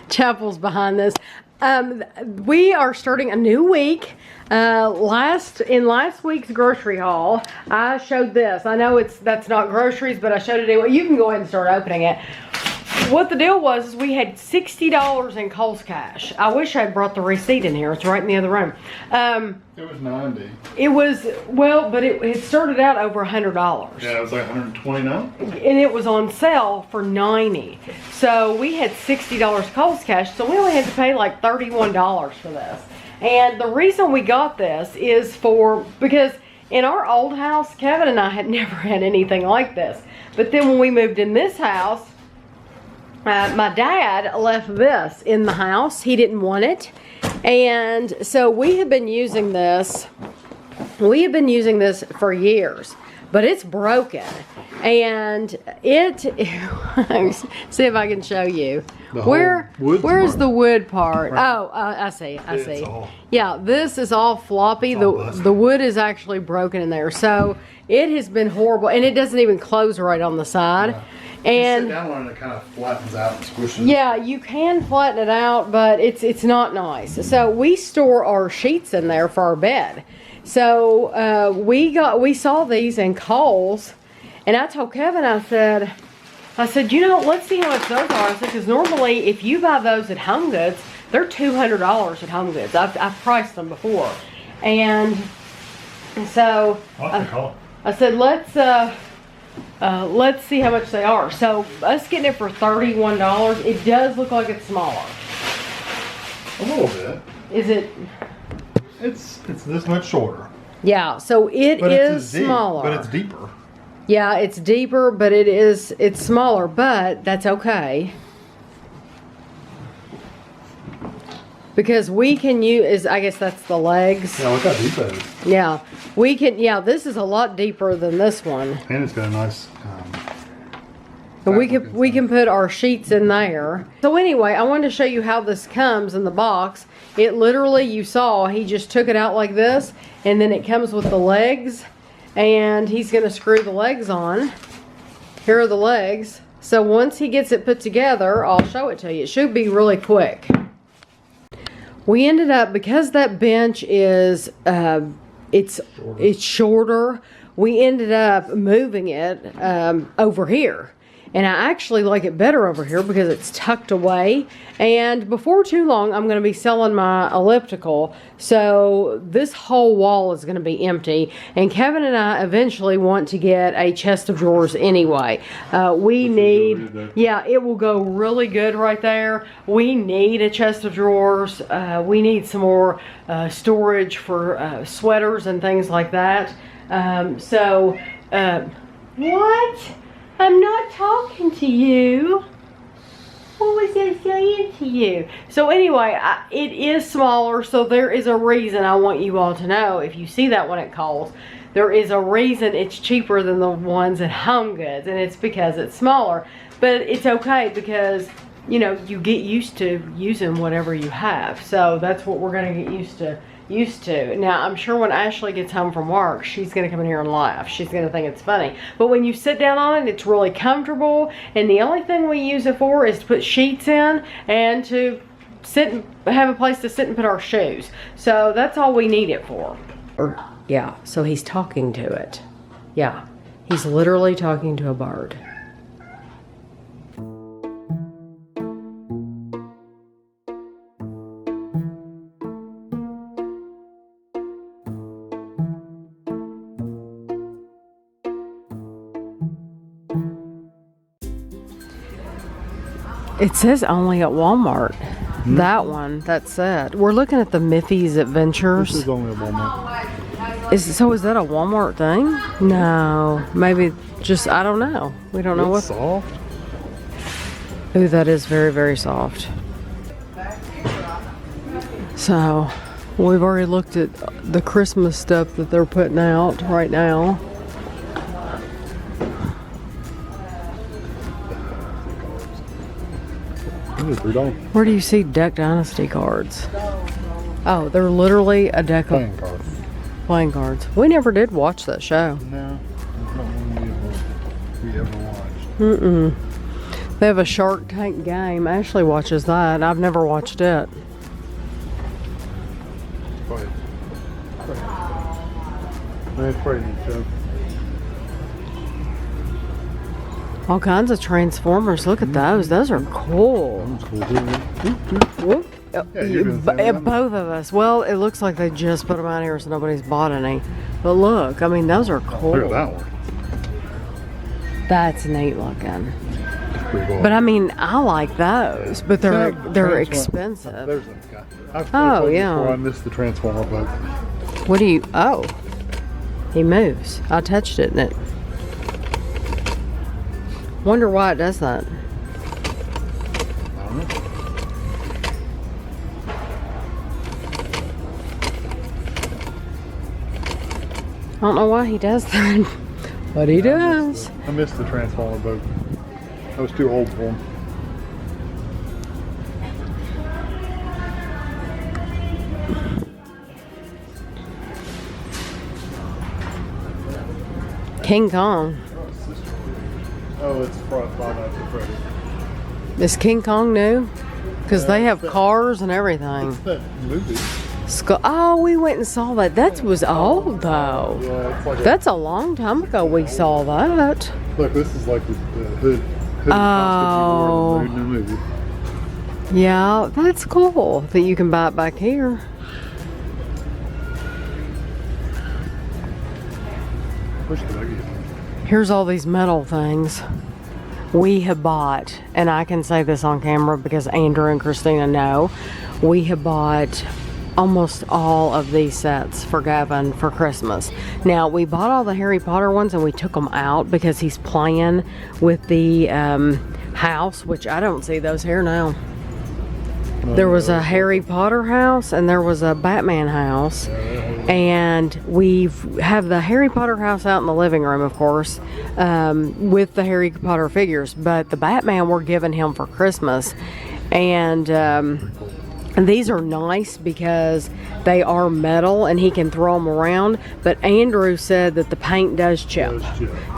Chapel's behind this. We are starting a new week. In last week's grocery haul, I showed this. I know that's not groceries, but I showed it anyway. You can go ahead and start opening it. What the deal was is we had $60 in Kohl's cash. I wish I'd brought the receipt in here. It's right in the other room. It was 90. It was, well, but it started out over $100. Yeah, it was like 120 now. And it was on sale for 90. So we had $60 Kohl's cash, so we only had to pay like $31 for this. And the reason we got this is because in our old house, Kevin and I had never had anything like this. But then when we moved in this house, my dad left this in the house. He didn't want it. And so we have been using this. We have been using this for years, but it's broken. And see if I can show you. Where's the wood part? Right. Oh, I see. Yeah, this is all floppy. The wood is actually broken in there. So it has been horrible, and it doesn't even close right on the side. Yeah. And you sit down on it, it kind of flattens out and squishes. Yeah, you can flatten it out, but it's not nice. So we store our sheets in there for our bed. So we saw these in Kohl's, and I told Kevin, I said, you know, let's see how much those are. I said, because normally if you buy those at Home Goods, they're $200 at Home Goods. I've priced them before, and so I said, let's see how much they are. So us getting it for $31, it does look like it's smaller. A little bit. Is it? It's this much shorter. Yeah, so it is smaller. But it's deeper. Yeah, it's deeper, but it's smaller, but that's okay. Because we can use, I guess that's the legs. Yeah, look how deep that is. Yeah, this is a lot deeper than this one. And it's got a nice... we can put our sheets in there. So anyway, I wanted to show you how this comes in the box. It literally, you saw, he just took it out like this, and then it comes with the legs, and he's going to screw the legs on. Here are the legs. So once he gets it put together, I'll show it to you. It should be really quick. We ended up, because that bench is, it's shorter, we ended up moving it over here. And I actually like it better over here because it's tucked away. And before too long, I'm going to be selling my elliptical. So this whole wall is going to be empty. And Kevin and I eventually want to get a chest of drawers anyway. Yeah, it will go really good right there. We need a chest of drawers. We need some more storage for sweaters and things like that. What? I'm not talking to you. What was I saying to you? So anyway, it is smaller, so there is a reason I want you all to know. If you see that one at Kohl's, there is a reason it's cheaper than the ones at Home Goods, and it's because it's smaller. But it's okay because, you know, you get used to using whatever you have. So that's what we're going to get used to. Now, I'm sure when Ashley gets home from work, she's going to come in here and laugh. She's going to think it's funny. But when you sit down on it, it's really comfortable. And the only thing we use it for is to put sheets in and to sit and have a place to sit and put our shoes. So that's all we need it for. Yeah, so he's talking to it. Yeah, he's literally talking to a bird. It says only at Walmart. Mm-hmm. That one, that's it. We're looking at the Miffy's Adventures. This is only at Walmart. Is that a Walmart thing? No, maybe just, I don't know. We don't know what. Soft. Ooh, that is very, very soft. So, we've already looked at the Christmas stuff that they're putting out right now. Where do you see Duck Dynasty cards? Oh, they're literally a deck of playing cards. We never did watch that show. No, it's not one we ever watched. They have a Shark Tank game. Ashley watches that. I've never watched it. Right. That's pretty neat, Joe. All kinds of Transformers. Look at those. Those are cool. That's cool, too. Whoop. Yeah, you've been saying that. Both of us. Well, it looks like they just put them out here so nobody's bought any. But look, I mean, those are cool. Look at that one. That's neat looking. Pretty cool. But I mean, I like those, but they're expensive. There's that guy. Oh, yeah. Before I missed the Transformer boat. What do you? Oh, he moves. I touched it and it. Wonder why it does that. I don't know. I don't know why he does that, but he does. I missed the Transformer boat. I was too old for him. King Kong. Oh, it's Five Nights at Freddy's. Is King Kong new? Because they have cars and everything. It's that movie. Oh, we went and saw that. That was old though. Yeah, it's like That's a long time ago we saw that. look, this is like the hood costume you wore in the movie. Yeah, that's cool that you can buy it back here. Push the buggy. Here's all these metal things we have bought, and I can say this on camera because Andrew and Christina know. We have bought almost all of these sets for Gavin for Christmas. Now, we bought all the Harry Potter ones and we took them out because he's playing with the house, which I don't see those here now. There was a Harry Potter house and there was a Batman house. And we have the Harry Potter house out in the living room, of course, with the Harry Potter figures. But the Batman we're giving him for Christmas. And these are nice because they are metal and he can throw them around. But Andrew said that the paint does chip.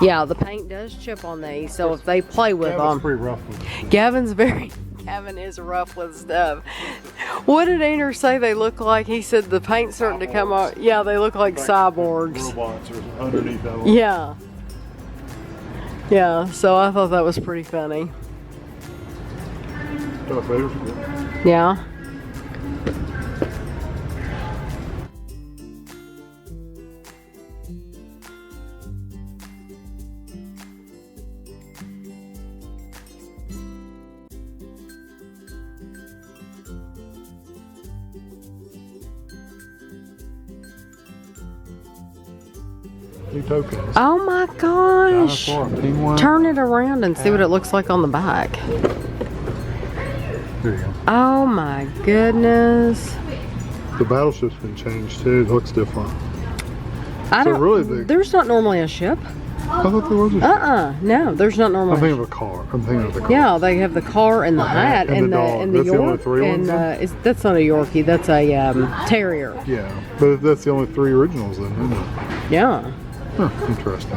Yeah, the paint does chip on these. So if they play with them. Pretty rough with it. Gavin is rough with stuff. What did Andrew say they look like? He said the paint's starting to come out. Yeah, they look like cyborgs. Robots are underneath that one. Yeah. Yeah, so I thought that was pretty funny. Darth Vader's cool. Yeah. New tokens. Oh my gosh. Dinosaur, penguin. Turn it around and see what it looks like on the back. There you go. Oh my goodness. The battleship's been changed too. It looks different. I So don't, really big. There's not normally a ship. I thought there was a ship. No, there's not normally. I'm thinking of a car. I'm thinking of the car. Yeah, they have the car and the hat and the dog. and the That's the only York three and ones that's not a Yorkie. That's a terrier. Yeah, but that's the only three originals then, isn't it? Yeah. Huh, interesting.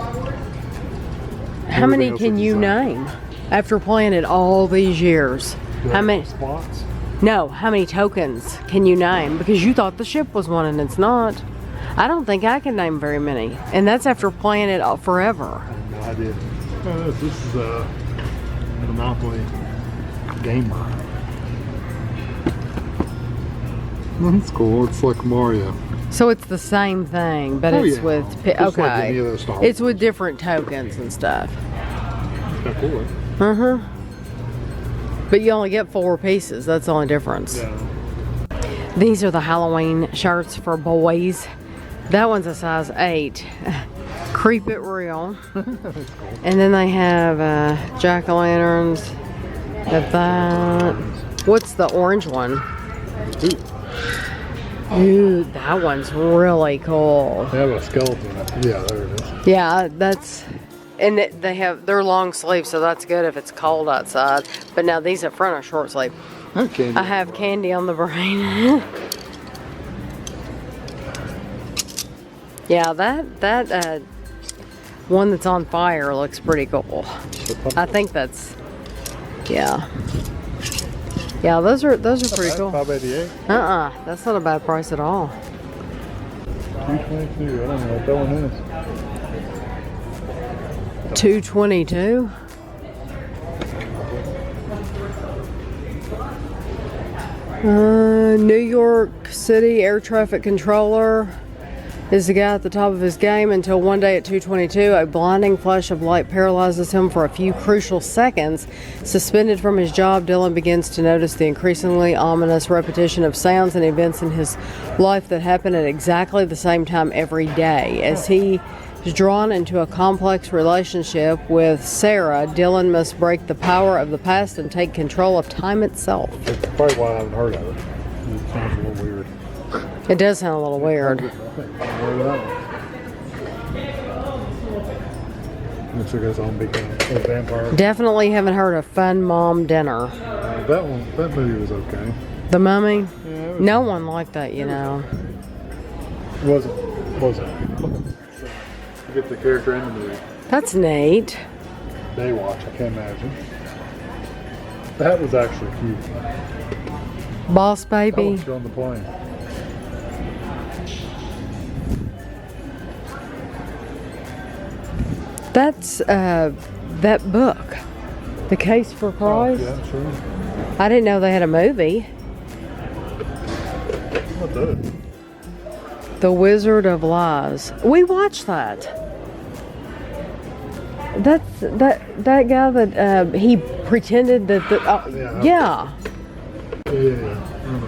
How many else can is you designed. name after playing it all these years? How many? spots? No, how many tokens can you name? Because you thought the ship was one and it's not. I don't think I can name very many, and that's after playing it all forever. I have no idea. This is a Monopoly gamer. That's cool. It's like Mario. So it's the same thing, but it's yeah. with Just like any of those Star it's Wars. with different tokens and stuff. That's kind of cool. But you only get 4 pieces. That's the only difference. Yeah. These are the Halloween shirts for boys. That one's a size 8. Creep it real. And then they have jack-o'-lanterns. Got that. What's the orange one? Ooh, that one's really cool. They have a skeleton. Yeah, there it is. Yeah, that's, and they're long sleeves, so that's good if it's cold outside. But now these at front are short sleeve. Okay. I have candy on the brain. Yeah, that one that's on fire looks pretty cool. I think that's Yeah. Yeah, those are pretty cool. $5.88. That's not a bad price at all. $2.22. I don't know what that one is. $2.22. New York City air traffic controller is the guy at the top of his game until one day at 2:22, a blinding flash of light paralyzes him for a few crucial seconds. Suspended from his job, Dylan begins to notice the increasingly ominous repetition of sounds and events in his life that happen at exactly the same time every day. As he is drawn into a complex relationship with Sarah, Dylan must break the power of the past and take control of time itself. That's probably why I haven't heard of it. It sounds a little weird. It does sound a little weird. Looks like it's on big a vampire. Definitely haven't heard of Fun Mom Dinner. That movie was okay. The Mummy? Yeah, No one liked that, you know. Was it? You get the character in the movie. That's neat. Baywatch, I can't imagine. That was actually cute. Boss I Baby. want to go on the plane. That's that book, The Case for Christ. Oh, yeah, sure. I didn't know they had a movie. What the? The Wizard of Lies. We watched that. That's that guy that he pretended that Yeah.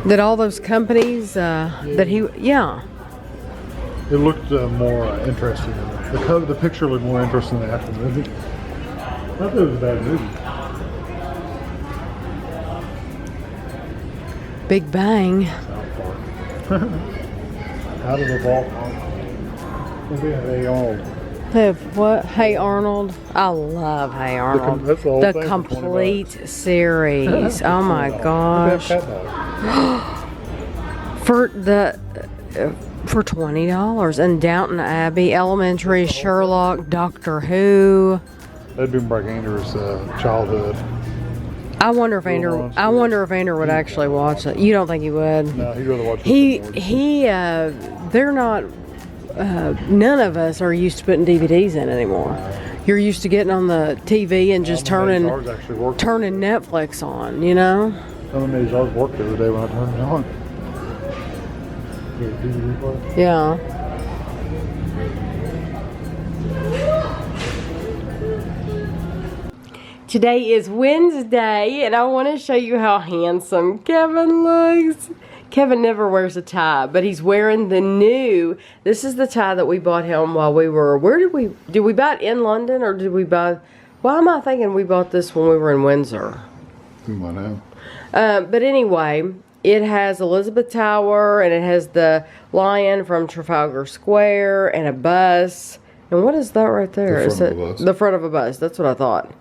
that all those companies that he It looked more interesting. The picture looked more interesting than the actual movie. I thought it was a bad movie. Big Bang. How did the ball come? Hey Arnold. They have what? Hey Arnold. I love Hey Arnold. That's the whole The thing for complete series. Oh my gosh. For $20. And Downton Abbey, Elementary, Sherlock, Doctor Who. That'd been Brock Andrews' childhood. I wonder if Andrew would actually watch it. You don't think he would? No, he'd rather watch They're not. None of us are used to putting DVDs in anymore. You're used to getting on the TV and just turning Netflix on, you know? Some of these ours worked the other day when I turned it on. DVD player? Yeah. Today is Wednesday, and I want to show you how handsome Kevin looks. Kevin never wears a tie, but he's wearing the new. This is the tie that we bought him while we were. Did we buy it in London, or did we buy? Why am I thinking we bought this when we were in Windsor? I know. But anyway, it has Elizabeth Tower, and it has the lion from Trafalgar Square, and a bus. And what is that right there? The front of a bus. The front of a bus. That's what I thought.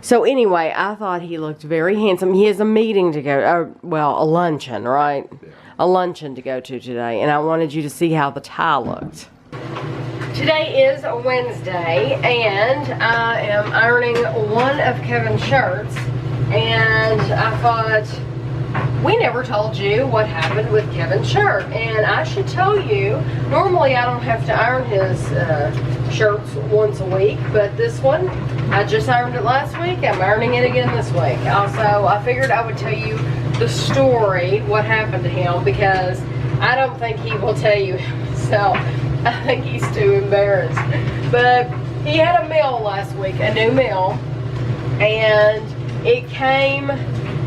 So anyway, I thought he looked very handsome. He has a meeting to go, a luncheon, right? Yeah. A luncheon to go to today, and I wanted you to see how the tie looked. Today is a Wednesday, and I am ironing one of Kevin's shirts, and I thought, we never told you what happened with Kevin's shirt, and I should tell you, normally I don't have to iron his shirts once a week, but this one, I just ironed it last week, I'm ironing it again this week. Also, I figured I would tell you the story, what happened to him, because I don't think he will tell you himself. I think he's too embarrassed. But he had a meal last week, a new meal, and it came,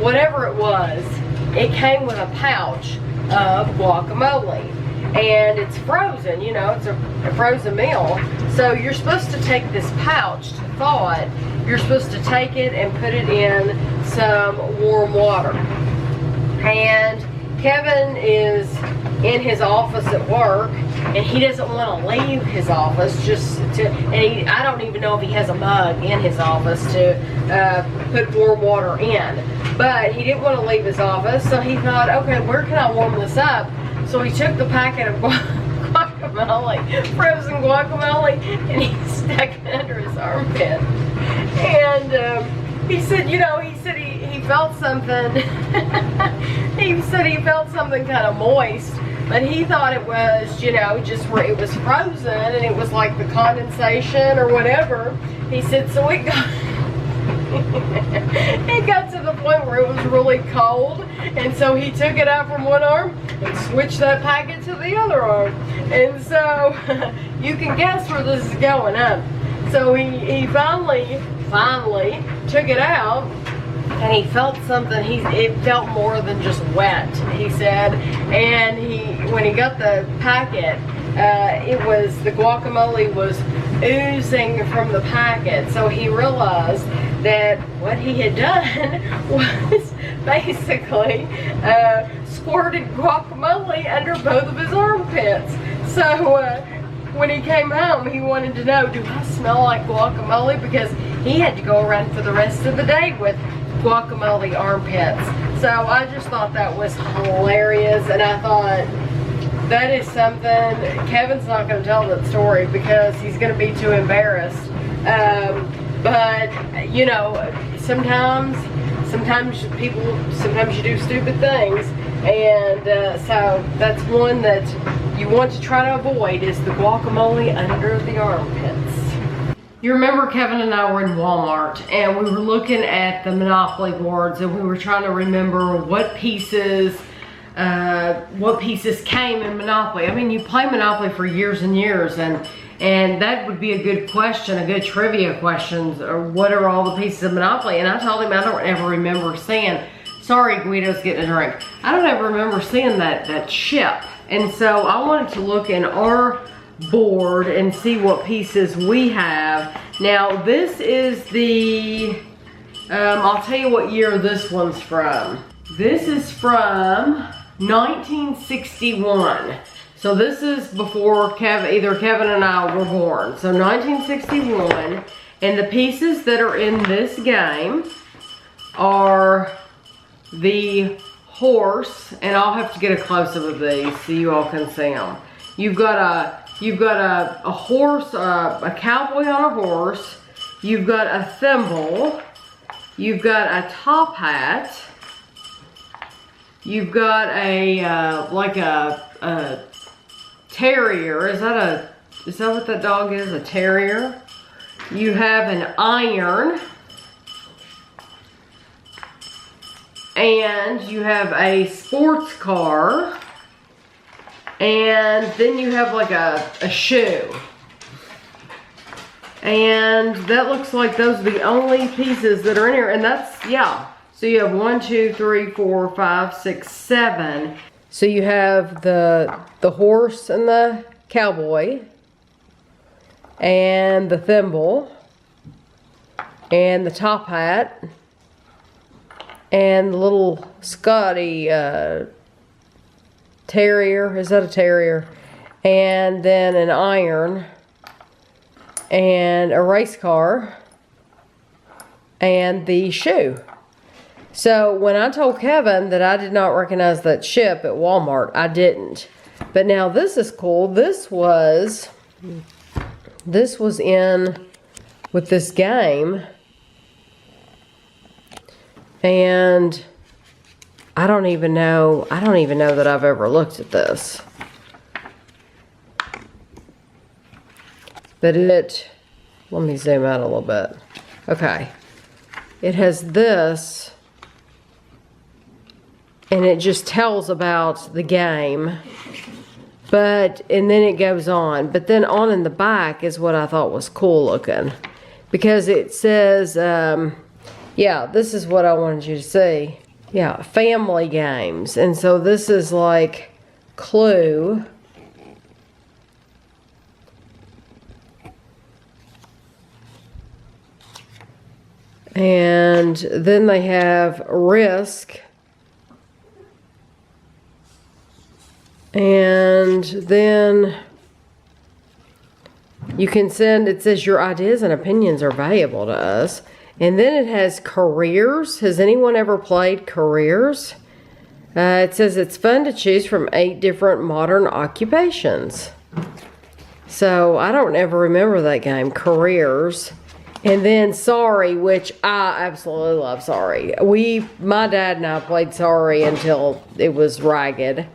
whatever it was, it came with a pouch of guacamole. And it's frozen, you know, it's a frozen meal. So you're supposed to take this pouch to thaw it. You're supposed to take it and put it in some warm water. And Kevin is in his office at work, and he doesn't want to leave his office I don't even know if he has a mug in his office to put warm water in. But he didn't want to leave his office, so he thought, okay, where can I warm this up? So he took the packet of guacamole, frozen guacamole, and he stuck it under his armpit. And he said, you know, he felt something. He said he felt something kind of moist, but he thought it was, you know, just where it was frozen and it was like the condensation or whatever. He said, so it got it got to the point where it was really cold, and so he took it out from one arm and switched that packet to the other arm. And so you can guess where this is going, huh? So he finally took it out, and he felt something. It felt more than just wet, he said. And when he got the packet, the guacamole was oozing from the packet. So he realized that what he had done was basically squirted guacamole under both of his armpits. So when he came home, he wanted to know, do I smell like guacamole? Because he had to go around for the rest of the day with guacamole armpits. So I just thought that was hilarious, and I thought that is something. Kevin's not going to tell that story because he's going to be too embarrassed. But you know, sometimes you do stupid things, and so that's one that you want to try to avoid, is the guacamole under the armpits. You remember Kevin and I were in Walmart, and we were looking at the Monopoly boards, and we were trying to remember what pieces came in Monopoly. I mean, you play Monopoly for years and years, and that would be a good question, a good trivia question, or what are all the pieces of Monopoly? And I told him I don't ever remember seeing, sorry, Guido's getting a drink. I don't ever remember seeing that ship. And so I wanted to look in our board and see what pieces we have. Now this is the, I'll tell you what year this one's from. This is from 1961. So this is before either Kevin and I were born. So 1961, and the pieces that are in this game are the horse, and I'll have to get a close-up of these so you all can see them. You've got a horse, a cowboy on a horse. You've got a thimble. You've got a top hat. You've got like a terrier. Is that what that dog is? A terrier. You have an iron. And you have a sports car. And then you have like a shoe. And that looks like those are the only pieces that are in here. And that's, yeah. So you have 1, 2, 3, 4, 5, 6, 7. So you have the horse and the cowboy. And the thimble. And the top hat. And the little Scotty terrier. Is that a terrier? And then an iron. And a race car. And the shoe. So when I told Kevin that I did not recognize that ship at Walmart, I didn't. But now this is cool. This was in with this game. And I don't even know that I've ever looked at this. But let me zoom out a little bit. Okay. It has this, and it just tells about the game. And then it goes on. But then on in the back is what I thought was cool looking. Because it says, yeah, this is what I wanted you to see. Yeah, family games. And so this is like Clue. And then they have Risk. And then you can send, it says your ideas and opinions are valuable to us. And then it has Careers. Has anyone ever played Careers? It says it's fun to choose from 8 different modern occupations. So I don't ever remember that game, Careers. And then Sorry, which I absolutely love Sorry. My dad and I played Sorry until it was ragged.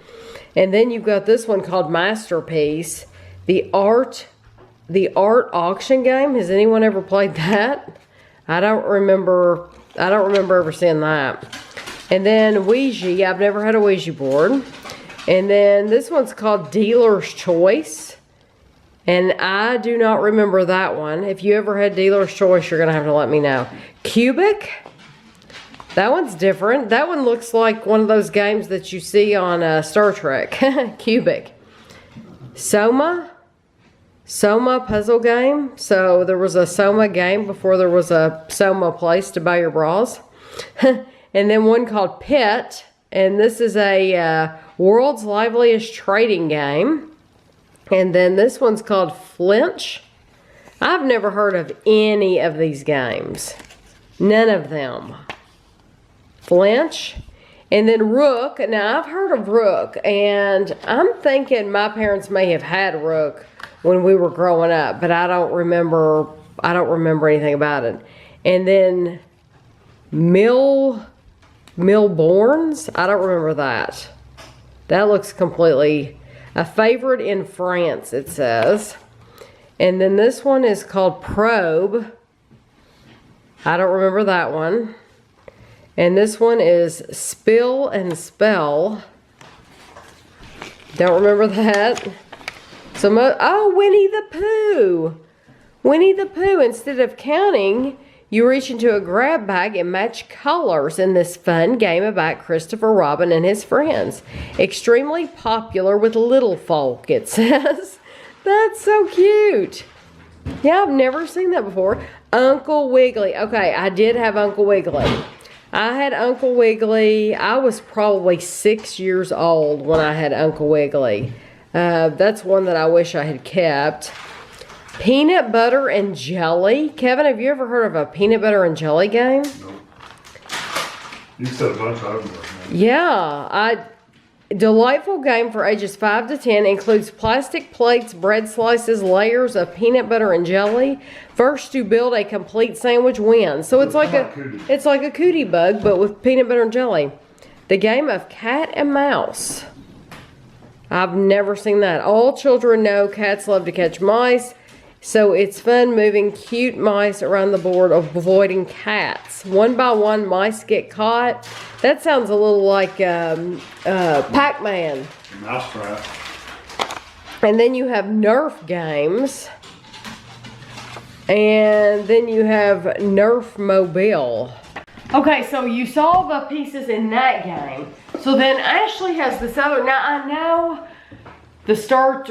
And then you've got this one called Masterpiece. The art auction game. Has anyone ever played that? I don't remember ever seeing that. And then Ouija. I've never had a Ouija board. And then this one's called Dealer's Choice. And I do not remember that one. If you ever had Dealer's Choice, you're going to have to let me know. Cubic. That one's different. That one looks like one of those games that you see on Star Trek. Cubic. Soma puzzle game. So there was a Soma game before there was a Soma place to buy your bras. And then one called Pit. And this is a world's liveliest trading game. And then this one's called Flinch. I've never heard of any of these games. None of them. Flinch. And then Rook. Now, I've heard of Rook. And I'm thinking my parents may have had Rook when we were growing up. But I don't remember anything about it. And then Millborns. I don't remember that. That looks completely... A favorite in France, it says. And then this one is called Probe. I don't remember that one. And this one is Spill and Spell. Don't remember that. Oh, Winnie the Pooh. Winnie the Pooh. Instead of counting, you reach into a grab bag and match colors in this fun game about Christopher Robin and his friends. Extremely popular with little folk, it says. That's so cute. Yeah, I've never seen that before. Uncle Wiggily. Okay, I did have Uncle Wiggily. I had Uncle Wiggily. I was probably 6 years old when I had Uncle Wiggily. That's one that I wish I had kept. Peanut butter and jelly. Kevin, have you ever heard of a peanut butter and jelly game? Nope. You said a bunch of them. Yeah. Delightful game for ages 5 to 10. Includes plastic plates, bread slices, layers of peanut butter and jelly. First to build a complete sandwich wins. So it's like a cootie bug, but with peanut butter and jelly. The game of cat and mouse. I've never seen that. All children know cats love to catch mice. So it's fun moving cute mice around the board, avoiding cats. One by one, mice get caught. That sounds a little like Pac-Man. Mousetrap. And then you have Nerf games. And then you have Nerf Mobile. Okay, so you saw the pieces in that game. So then Ashley has this other. Now I know...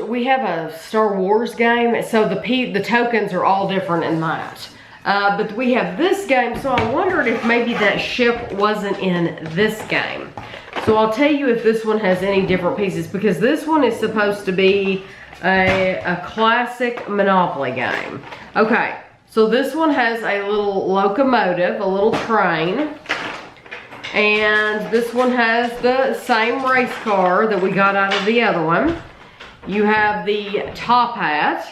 we have a Star Wars game, so the tokens are all different in that. But we have this game, so I wondered if maybe that ship wasn't in this game. So I'll tell you if this one has any different pieces, because this one is supposed to be a classic Monopoly game. Okay, so this one has a little locomotive, a little train. And this one has the same race car that we got out of the other one. You have the top hat.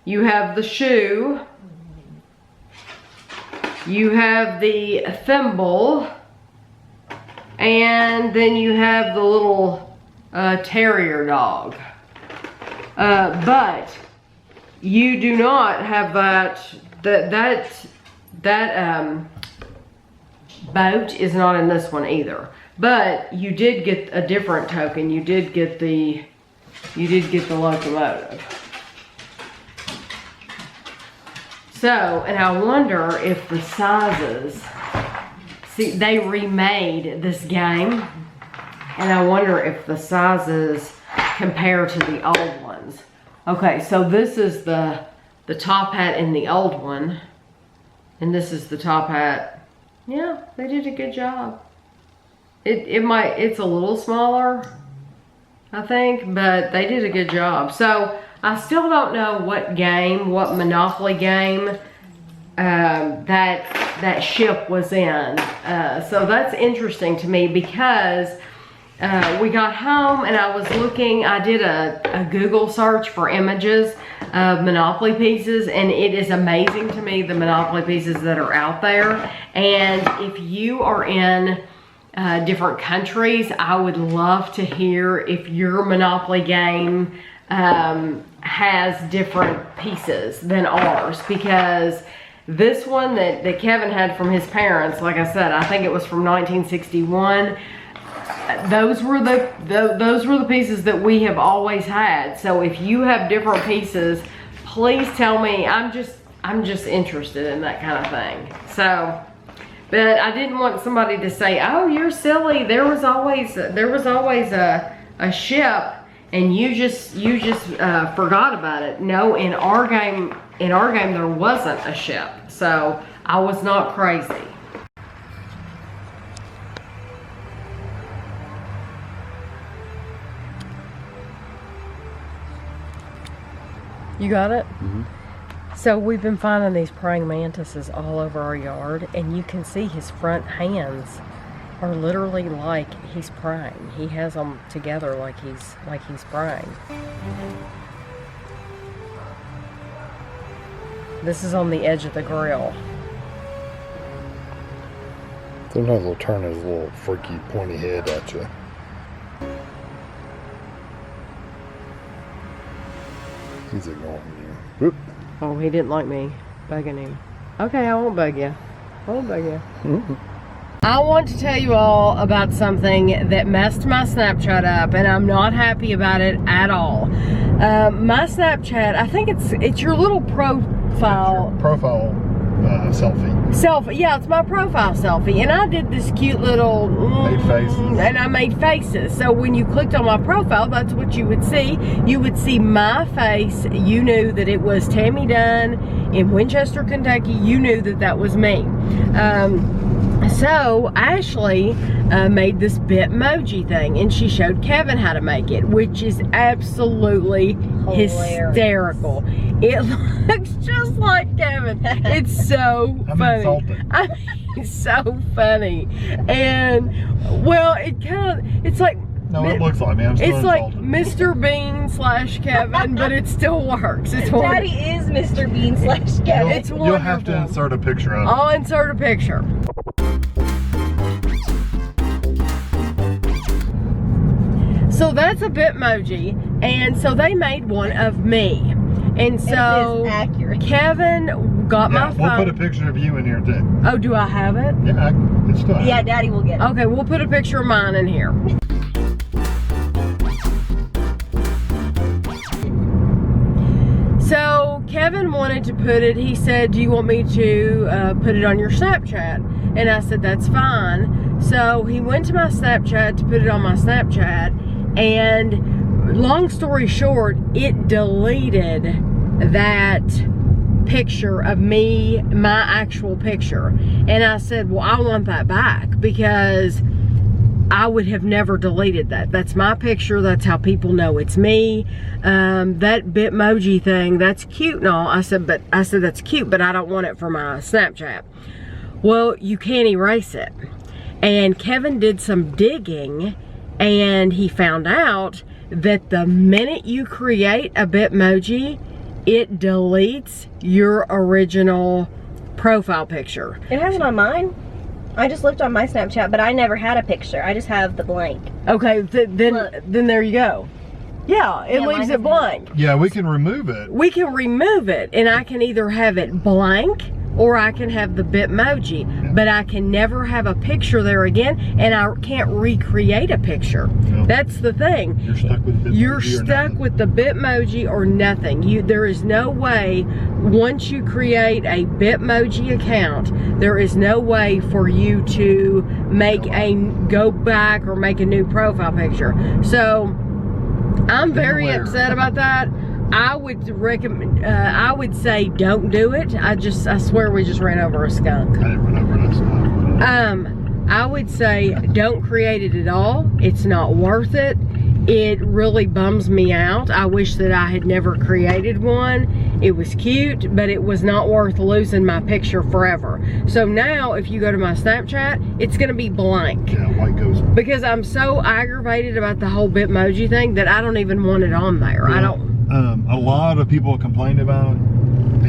You have the shoe. You have the thimble. And then you have the little terrier dog. But you do not have that boat is not in this one either. But you did get a different token. You did get the locomotive. So, and I wonder if the sizes, see, they remade this game, and I wonder if the sizes compare to the old ones. Okay, so this is the top hat in the old one, and this is the top hat. Yeah, they did a good job. It's a little smaller, I think, but they did a good job. So I still don't know what Monopoly game that ship was in. So that's interesting to me, because we got home and I was looking, I did a Google search for images of Monopoly pieces, and it is amazing to me the Monopoly pieces that are out there. And if you are in different countries, I would love to hear if your Monopoly game has different pieces than ours, because this one that Kevin had from his parents, like I said, I think it was from 1961. Those were the pieces that we have always had. So if you have different pieces, please tell me. I'm just interested in that kind of thing. So, but I didn't want somebody to say, "Oh, you're silly. There was always a ship, and you just forgot about it." No, in our game there wasn't a ship, so I was not crazy. You got it? Mm-hmm. So we've been finding these praying mantises all over our yard, and you can see his front hands are literally like he's praying. He has them together like he's praying. This is on the edge of the grill. Sometimes he'll turn his little freaky pointy head at you. He's ignoring you. Whoop. Oh, he didn't like me bugging him. Okay, I won't bug you. I won't bug you. Mm-hmm. I want to tell you all about something that messed my Snapchat up, and I'm not happy about it at all. My Snapchat, I think it's your little profile. Profile selfie. Selfie, yeah, it's my profile selfie, and I did this cute little Made faces. and I made faces. So when you clicked on my profile, that's what you would see. You would see my face. You knew that it was Tammy Dunn in Winchester, Kentucky. You knew that that was me. So Ashley made this Bitmoji thing, and she showed Kevin how to make it, which is absolutely hysterical. It looks just like Kevin. It's so funny. Insulted. I mean, it's so funny. And well, it's like, No, it looks like me. I'm still it's like insulted. Mr. Bean / Kevin, but it still works. It's Daddy is Mr. Bean / Kevin. It's wonderful. You'll have to insert a picture of it. I'll insert a picture. So that's a Bitmoji, and so they made one of me, and so it is accurate. Kevin got my phone. We'll put a picture of you in here too. Oh, do I have it? Yeah, it's still. Yeah, Daddy will get it. Okay, we'll put a picture of mine in here. So Kevin wanted to put it, he said, "Do you want me to put it on your Snapchat?" And I said, "That's fine." So he went to my Snapchat to put it on my Snapchat, and long story short, it deleted that picture of me, my actual picture. And I said, "Well, I want that back, because I would have never deleted that. That's my picture. That's how people know it's me. That Bitmoji thing, that's cute and all." I said, "That's cute, but I don't want it for my Snapchat." Well, you can't erase it. And Kevin did some digging, and he found out that the minute you create a Bitmoji, it deletes your original profile picture. It has it on mine. I just looked on my Snapchat, but I never had a picture. I just have the blank. Okay, then there you go. Yeah, it Yeah, leaves mine it blank. Yeah, we can remove it. We can remove it, and I can either have it blank or I can have the Bitmoji, but I can never have a picture there again, and I can't recreate a picture. No. That's the thing. You're stuck with the Bitmoji. You're stuck with the Bitmoji or nothing. There is no way, once you create a Bitmoji account, there is no way for you to go back or make a new profile picture. So I'm very upset about that. I would recommend, I would say don't do it. I swear we just ran over a skunk. I didn't run over that skunk. I would say don't create it at all. It's not worth it. it really bums me out. I wish that I had never created one. It was cute, but it was not worth losing my picture forever. So now if you go to my Snapchat, it's gonna be blank. Yeah, white goes. Because I'm so aggravated about the whole Bitmoji thing that I don't even want it on there. Yeah. I don't. A lot of people complained about it,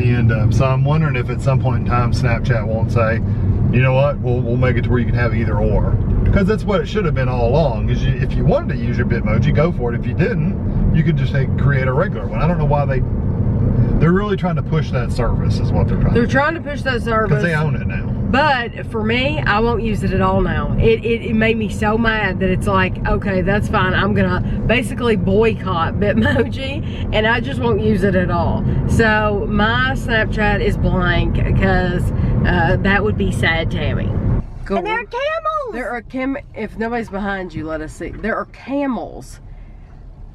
and so I'm wondering if at some point in time Snapchat won't say, you know what, we'll make it to where you can have either or. Because that's what it should have been all along. Is if you wanted to use your Bitmoji, go for it. If you didn't, you could just create a regular one. I don't know why they're really trying to push that service is what they're trying. They're trying to push that service. Because they own it now. But for me, I won't use it at all now. It made me so mad that it's like, okay, that's fine. I'm gonna basically boycott Bitmoji, and I just won't use it at all. So my Snapchat is blank because that would be sad, Tammy. Go. And there are camels. There are if nobody's behind you, let us see. There are camels.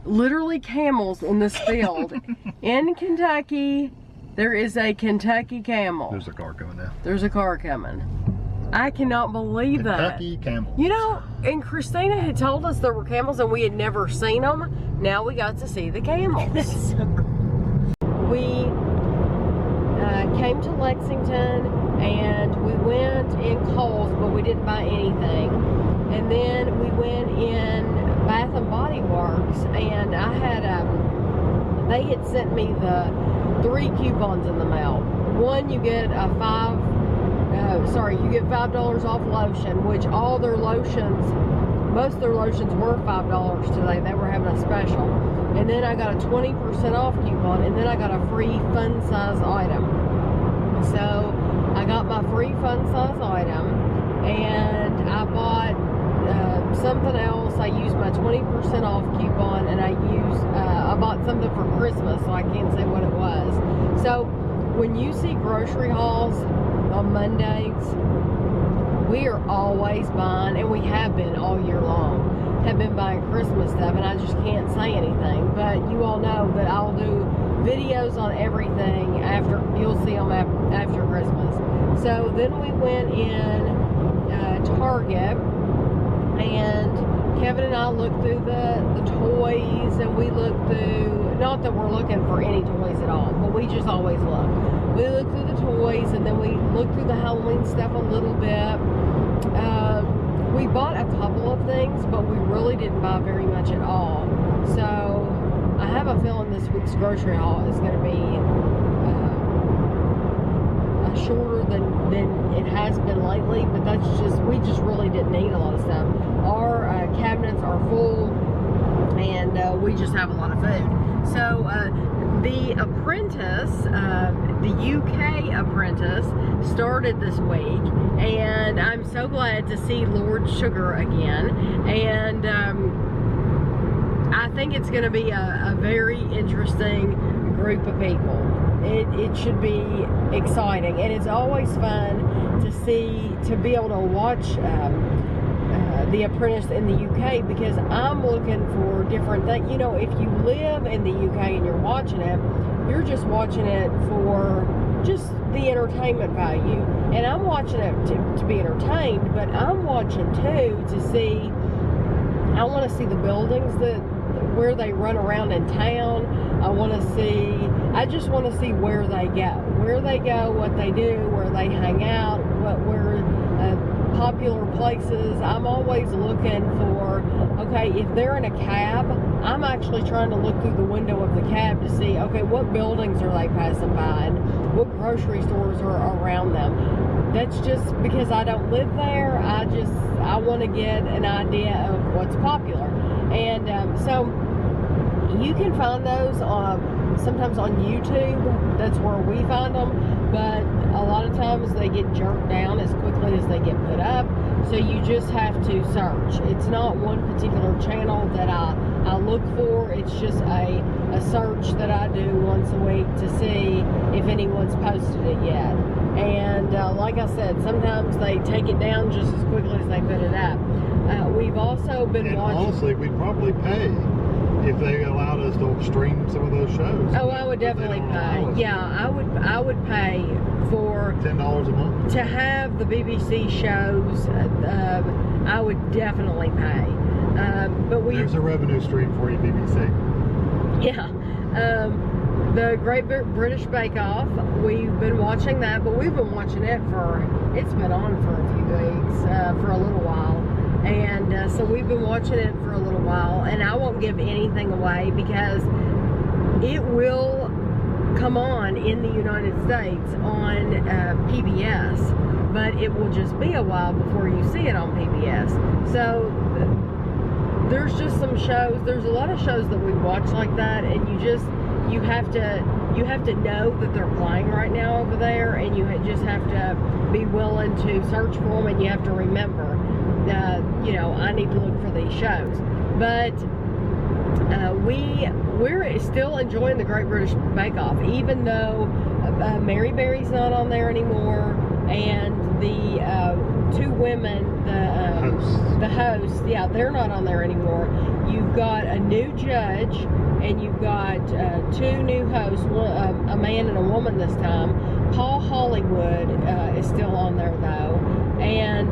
Literally camels in this field. In Kentucky, there is a Kentucky camel. There's a car coming now. There's a car coming. I cannot believe Kentucky camels. You know, and Christina had told us there were camels and we had never seen them. Now we got to see the camels. That's so cool. We came to Lexington and we went in Kohl's, but we didn't buy anything. And then we went in Bath and Body Works, and I had they had sent me the 3 coupons in the mail. One, you get you get $5 off lotion, which all their lotions, most of their lotions were $5 today. They were having a special. And then I got a 20% off coupon, and then I got a free fun size item. So I got my free fun size item, and I bought something else. I used my 20% off coupon, and I bought something for Christmas, so I can't say what it was. So when you see grocery hauls on Mondays, we are always buying, and we have been all year long, have been buying Christmas stuff, and I just can't say anything. But you all know that I'll do videos on everything after, you'll see them after Christmas. So then we went in Target, and Kevin and I looked through the toys, and we looked through, not that we're looking for any toys at all, but we just always look. We looked through the toys, and then we looked through the Halloween stuff a little bit. We bought a couple of things, but we really didn't buy very much at all. So I have a feeling this week's grocery haul is going to be shorter than it has been lately, but that's we just really didn't need a lot of stuff. Our cabinets are full, and we just have a lot of food. So the Apprentice, the UK Apprentice, started this week, and I'm so glad to see Lord Sugar again. And I think it's going to be a very interesting group of people. It should be exciting, and it's always fun to be able to watch The Apprentice in the UK, because I'm looking for different things. You know, if you live in the UK and you're watching it, you're just watching it for just the entertainment value, and I'm watching it to be entertained, but I'm watching too to see, I want to see the buildings where they run around in town. I just want to see where they go, what they do, where they hang out, where popular places. I'm always looking for, okay, if they're in a cab, I'm actually trying to look through the window of the cab to see, okay, what buildings are they passing by, and what grocery stores are around them. That's just because I don't live there. I want to get an idea of what's popular. And so you can find those sometimes on YouTube. That's where we find them, but a lot of times they get jerked down as quickly as they get put up, so you just have to search. It's not one particular channel that I look for. It's just a search that I do once a week to see if anyone's posted it yet. And like I said, sometimes they take it down just as quickly as they put it up. We've also been watching. Honestly, we'd probably pay if they allowed us to stream some of those shows. Oh, I would definitely pay. Yeah, I would pay for $10 a month to have the BBC shows. I would definitely pay. But There's a revenue stream for you, BBC. yeah. The Great British Bake Off, we've been watching that, but we've been watching it it's been on for a few weeks, for a little while. And so we've been watching it for a little while, and I won't give anything away because it will come on in the United States on PBS, but it will just be a while before you see it on PBS. So there's just some shows, there's a lot of shows that we watch like that, and you have to know that they're playing right now over there, and you just have to be willing to search for them, and you have to remember, you know, I need to look for these shows. But we're still enjoying the Great British Bake Off, even though Mary Berry's not on there anymore, and the two women, the hosts, yeah, they're not on there anymore. You've got a new judge, and you've got two new hosts, a man and a woman this time. Paul Hollywood is still on there though, and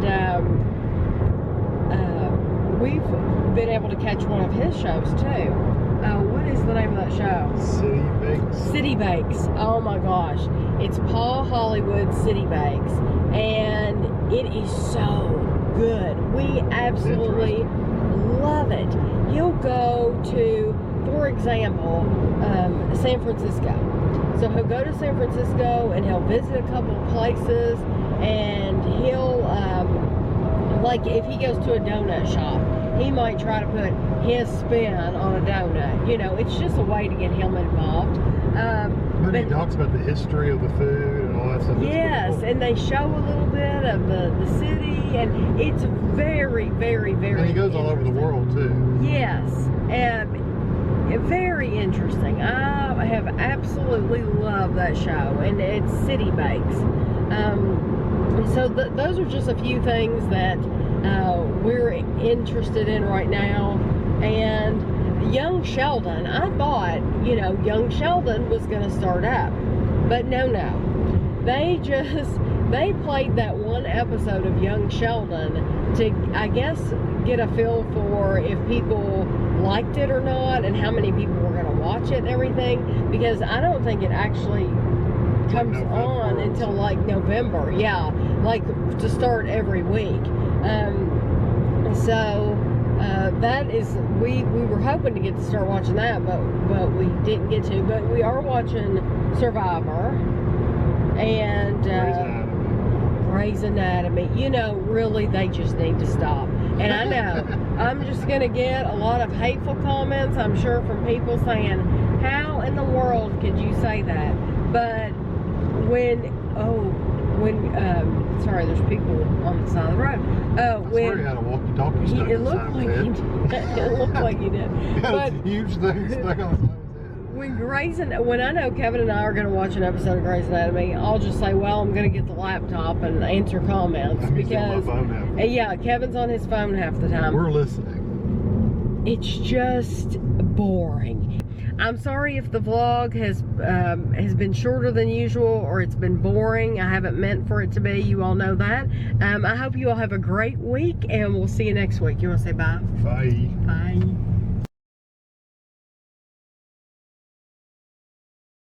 we've been able to catch one of his shows too. What is the name of that show? City Bakes. City Bakes. Oh my gosh. It's Paul Hollywood City Bakes. And it is so good. We absolutely love it. He'll go to, for example, San Francisco. So he'll go to San Francisco and he'll visit a couple of places, and he'll, like if he goes to a donut shop, he might try to put his spin on a donut. You know, it's just a way to get him involved. But he talks about the history of the food and all that stuff. Yes, cool. And they show a little bit of the city, and it's very, very, very. And he goes all over the world too. Yes, and very interesting. I have absolutely loved that show, and it's City Bakes. So those are just a few things that we're interested in right now. And Young Sheldon, I thought, you know, Young Sheldon was going to start up, but no. They played that one episode of Young Sheldon to, I guess, get a feel for if people liked it or not, and how many people were going to watch it and everything, because I don't think it actually comes on until like November. Yeah, like to start every week. So that is, we were hoping to get to start watching that, but we didn't get to. But we are watching Survivor and Grey's Anatomy. You know, really, they just need to stop. And I know I'm just going to get a lot of hateful comments, I'm sure, from people saying, how in the world could you say that? But sorry, there's people on the side of the road. I swear you had a walkie-talkie stuck it looked like you did. It looked like you did. But huge thing stuck on the side of his head. When I know Kevin and I are going to watch an episode of Grey's Anatomy, I'll just say, well, I'm going to get the laptop and answer comments. I'm using my phone half the time. Yeah, Kevin's on his phone half the time. We're listening. It's just boring. I'm sorry if the vlog has been shorter than usual, or it's been boring. I haven't meant for it to be. You all know that. I hope you all have a great week, and we'll see you next week. You want to say bye? Bye. Bye.